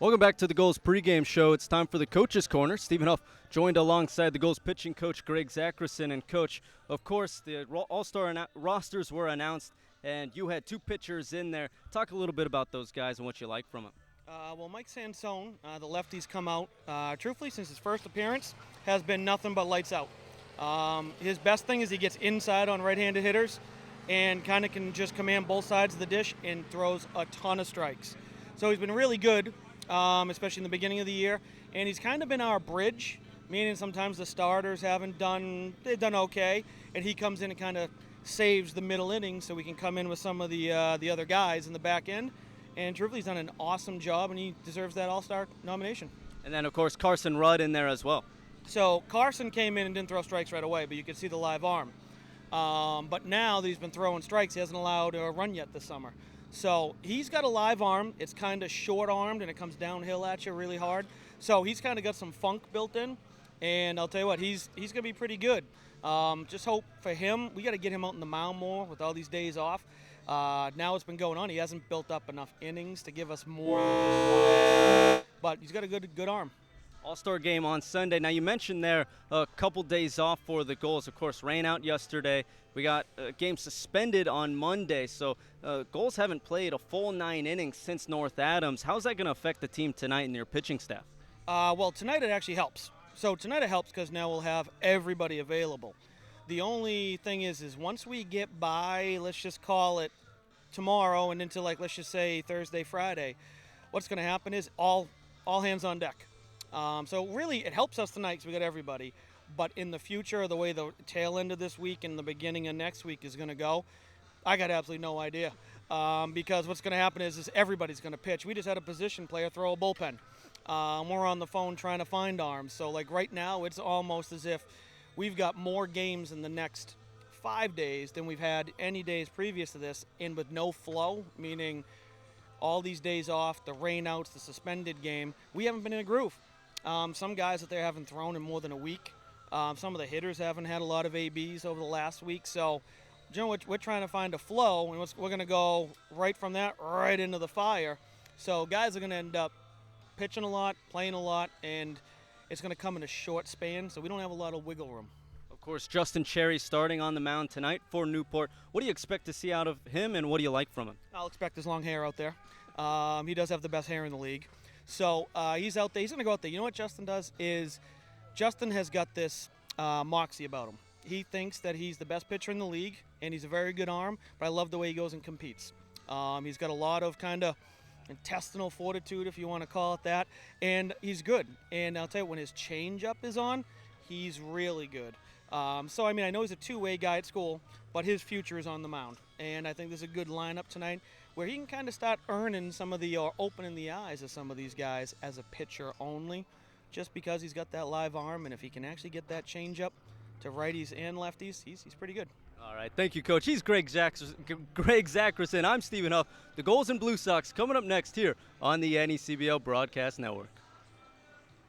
Welcome back to the Gulls pregame show. It's time for the Coach's Corner. Stephen Huff joined alongside the Gulls pitching coach Greg Zackrison. And Coach, of course, the All-Star rosters were announced, and you had two pitchers in there. Talk a little bit about those guys and what you like from them. Well, Mike Sansone, the lefty's come out, truthfully, since his first appearance, has been nothing but lights out. His best thing is he gets inside on right-handed hitters and kind of can just command both sides of the dish and throws a ton of strikes. So he's been really good, especially in the beginning of the year. And he's kind of been our bridge, meaning sometimes the starters they've done okay, and he comes in and kind of saves the middle innings so we can come in with some of the other guys in the back end. And truthfully, he's done an awesome job, and he deserves that All-Star nomination. And then, of course, Carson Rudd in there as well. So Carson came in and didn't throw strikes right away, but you could see the live arm. But now that he's been throwing strikes, he hasn't allowed a run yet this summer. So he's got a live arm. It's kind of short-armed, and it comes downhill at you really hard. So he's kind of got some funk built in, and I'll tell you what, he's going to be pretty good. Just hope for him. We got to get him out in the mound more with all these days off. Now it's been going on. He hasn't built up enough innings to give us more, but he's got a good arm. All-Star game on Sunday. Now, you mentioned there a couple days off for the Gulls. Of course, rain out yesterday. We got a game suspended on Monday, so Gulls haven't played a full 9 innings since North Adams. How's that going to affect the team tonight and your pitching staff? Well, tonight it actually helps. So tonight it helps because now we'll have everybody available. The only thing is once we get by, let's just call it tomorrow and into let's just say Thursday, Friday, what's going to happen is all hands on deck. So really it helps us tonight because we got everybody. But in the future, the way the tail end of this week and the beginning of next week is going to go, I got absolutely no idea. Because what's going to happen is everybody's going to pitch. We just had a position player throw a bullpen. We're on the phone trying to find arms. So right now it's almost as if we've got more games in the next 5 days than we've had any days previous to this, and with no flow, meaning all these days off, the rainouts, the suspended game, we haven't been in a groove. Some guys that they haven't thrown in more than a week. Some of the hitters haven't had a lot of ABs over the last week. So, we're trying to find a flow, and we're going to go right from that right into the fire. So guys are going to end up pitching a lot, playing a lot, and it's going to come in a short span, so we don't have a lot of wiggle room. Of course, Justin Cherry starting on the mound tonight for Newport. What do you expect to see out of him, and what do you like from him? I'll expect his long hair out there. He does have the best hair in the league. So he's out there. He's going to go out there. You know what Justin does is Justin has got this moxie about him. He thinks that he's the best pitcher in the league, and he's a very good arm, but I love the way he goes and competes. He's got a lot of kind of intestinal fortitude, if you want to call it that, and he's good. And I'll tell you, when his changeup is on, he's really good. So, I know he's a two-way guy at school, but his future is on the mound. And I think there's a good lineup tonight where he can kind of start earning some of or opening the eyes of some of these guys as a pitcher only, just because he's got that live arm, and if he can actually get that changeup to righties and lefties, he's pretty good. All right, thank you, Coach. He's Greg Zackrison. I'm Stephen Huff. The Gulls and Blue Sox coming up next here on the NECBL Broadcast Network.